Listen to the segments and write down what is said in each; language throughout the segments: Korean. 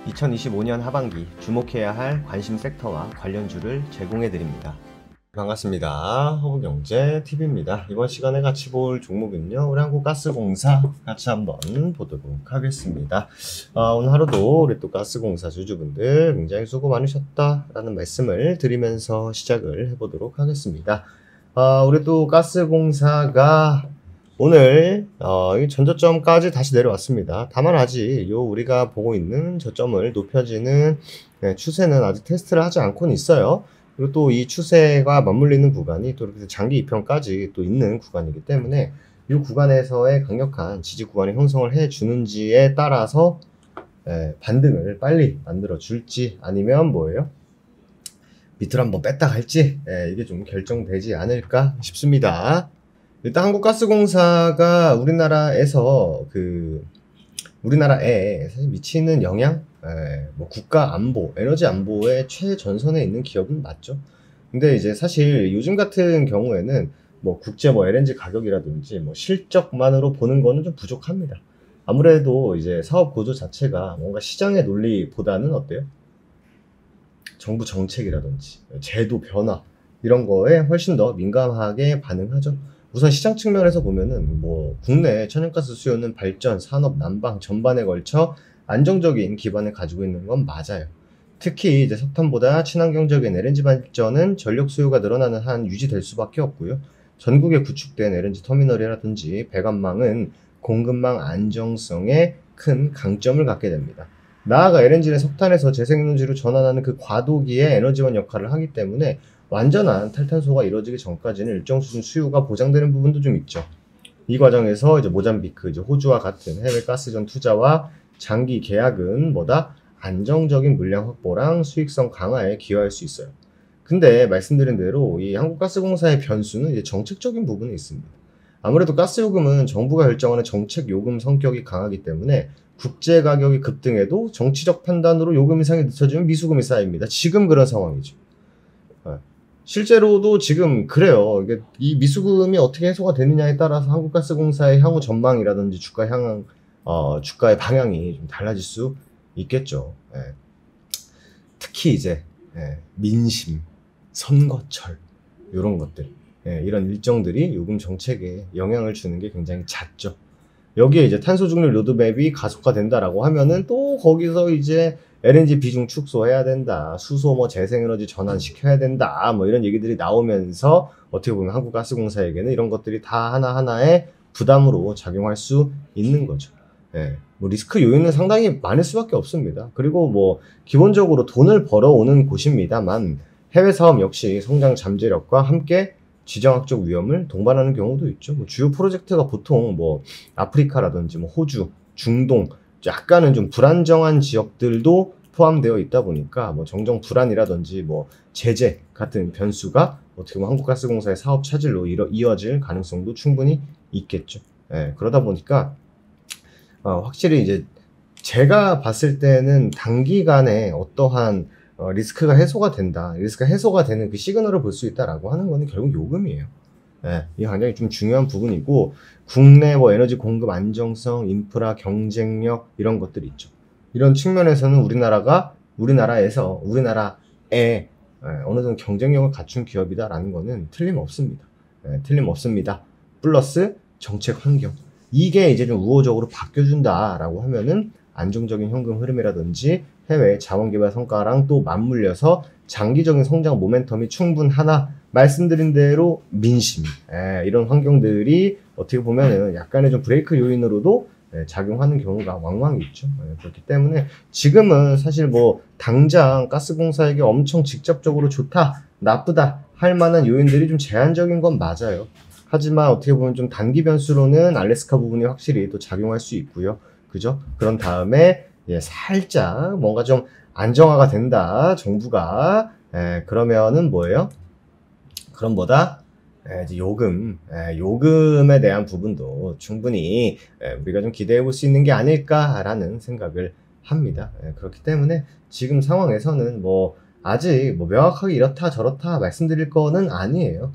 2025년 하반기 주목해야 할 관심 섹터와 관련주를 제공해 드립니다. 반갑습니다. 허브경제TV입니다. 이번 시간에 같이 볼 종목은요, 우리 한국가스공사 같이 한번 보도록 하겠습니다. 오늘 하루도 우리 또 가스공사 주주분들 굉장히 수고 많으셨다라는 말씀을 드리면서 시작을 해보도록 하겠습니다. 우리 또 가스공사가 오늘 전저점까지 다시 내려왔습니다. 다만 아직 우리가 보고 있는 저점을 높여지는 추세는 아직 테스트를 하지 않고는 있어요. 그리고 또 이 추세가 맞물리는 구간이 또 이렇게 장기 2편까지 또 있는 구간이기 때문에 이 구간에서의 강력한 지지 구간을 형성을 해주는지에 따라서 반등을 빨리 만들어 줄지 아니면 뭐예요? 밑으로 한번 뺐다 갈지 이게 좀 결정되지 않을까 싶습니다. 일단 한국가스공사가 우리나라에 사실 미치는 영향, 뭐 국가 안보, 에너지 안보의 최전선에 있는 기업은 맞죠. 근데 이제 사실 요즘 같은 경우에는 뭐 국제 LNG 가격이라든지 뭐 실적만으로 보는 거는 좀 부족합니다. 아무래도 이제 사업 구조 자체가 뭔가 시장의 논리보다는 어때요? 정부 정책이라든지 제도 변화 이런 거에 훨씬 더 민감하게 반응하죠. 우선 시장 측면에서 보면은 뭐 국내 천연가스 수요는 발전, 산업, 난방 전반에 걸쳐 안정적인 기반을 가지고 있는 건 맞아요. 특히 이제 석탄보다 친환경적인 LNG 발전은 전력 수요가 늘어나는 한 유지될 수밖에 없고요. 전국에 구축된 LNG 터미널이라든지 배관망은 공급망 안정성에 큰 강점을 갖게 됩니다. 나아가 LNG는 석탄에서 재생에너지로 전환하는 그 과도기의 에너지원 역할을 하기 때문에 완전한 탈탄소가 이루어지기 전까지는 일정 수준 수요가 보장되는 부분도 좀 있죠. 이 과정에서 이제 모잠비크, 이제 호주와 같은 해외 가스전 투자와 장기 계약은 안정적인 물량 확보랑 수익성 강화에 기여할 수 있어요. 근데 말씀드린 대로 이 한국가스공사의 변수는 이제 정책적인 부분이 있습니다. 아무래도 가스요금은 정부가 결정하는 정책 요금 성격이 강하기 때문에 국제 가격이 급등해도 정치적 판단으로 요금 인상이 늦춰지면 미수금이 쌓입니다. 지금 그런 상황이죠. 실제로도 지금 그래요. 이게 이 미수금이 어떻게 해소가 되느냐에 따라서 한국가스공사의 향후 전망이라든지 주가의 방향이 좀 달라질 수 있겠죠. 특히 이제 민심, 선거철 이런 것들, 이런 일정들이 요금 정책에 영향을 주는 게 굉장히 잦죠. 여기에 이제 탄소 중립 로드맵이 가속화된다라고 하면은 또 거기서 이제 LNG 비중 축소해야 된다, 수소 재생에너지 전환시켜야 된다, 이런 얘기들이 나오면서 어떻게 보면 한국가스공사에게는 이런 것들이 다 하나하나의 부담으로 작용할 수 있는 거죠. 리스크 요인은 상당히 많을 수밖에 없습니다. 그리고 기본적으로 돈을 벌어오는 곳입니다만 해외 사업 역시 성장 잠재력과 함께 지정학적 위험을 동반하는 경우도 있죠. 주요 프로젝트가 보통 아프리카라든지 호주, 중동, 약간은 좀 불안정한 지역들도 포함되어 있다 보니까 정정 불안이라든지 제재 같은 변수가 어떻게 보면 한국가스공사의 사업 차질로 이어질 가능성도 충분히 있겠죠. 그러다 보니까 확실히 이제 제가 봤을 때는 단기간에 어떠한 리스크가 해소가 되는 그 시그널을 볼 수 있다라고 하는 거는 결국 요금이에요. 이게 굉장히 좀 중요한 부분이고, 국내 에너지 공급 안정성, 인프라, 경쟁력 이런 것들이 있죠. 이런 측면에서는 우리나라에 어느 정도 경쟁력을 갖춘 기업이다라는 거는 틀림없습니다. 틀림없습니다. 플러스 정책 환경. 이게 이제 좀 우호적으로 바뀌어준다라고 하면은 안정적인 현금 흐름이라든지 해외 자원개발 성과랑 또 맞물려서 장기적인 성장 모멘텀이 충분하나, 말씀드린 대로 민심, 이런 환경들이 어떻게 보면은 약간의 좀 브레이크 요인으로도 작용하는 경우가 왕왕 있죠. 그렇기 때문에 지금은 사실 당장 가스공사에게 엄청 직접적으로 좋다, 나쁘다 할 만한 요인들이 좀 제한적인 건 맞아요. 하지만 어떻게 보면 좀 단기 변수로는 알래스카 부분이 확실히 또 작용할 수 있고요. 그죠? 그런 다음에 살짝 뭔가 좀 안정화가 된다, 정부가. 그러면은 그럼 이제 요금에 대한 부분도 충분히 우리가 좀 기대해 볼 수 있는 게 아닐까라는 생각을 합니다. 그렇기 때문에 지금 상황에서는 아직 명확하게 이렇다 저렇다 말씀드릴 거는 아니에요.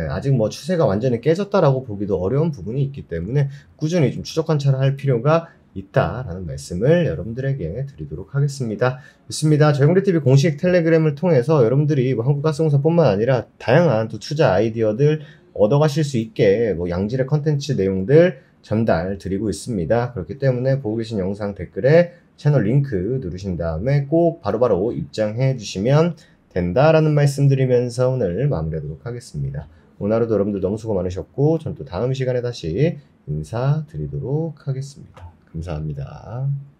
아직 추세가 완전히 깨졌다라고 보기도 어려운 부분이 있기 때문에 꾸준히 좀 추적 관찰을 할 필요가 있다라는 말씀을 여러분들에게 드리도록 하겠습니다. 좋습니다. 저희공대TV 공식 텔레그램을 통해서 여러분들이 뭐 한국가스공사뿐만 아니라 다양한 또 투자 아이디어들 얻어가실 수 있게 뭐 양질의 컨텐츠 내용들 전달 드리고 있습니다. 그렇기 때문에 보고 계신 영상 댓글에 채널 링크 누르신 다음에 꼭 바로바로 입장해 주시면 된다라는 말씀 드리면서 오늘 마무리하도록 하겠습니다. 오늘 하루도 여러분들 너무 수고 많으셨고 전 또 다음 시간에 다시 인사드리도록 하겠습니다. 감사합니다.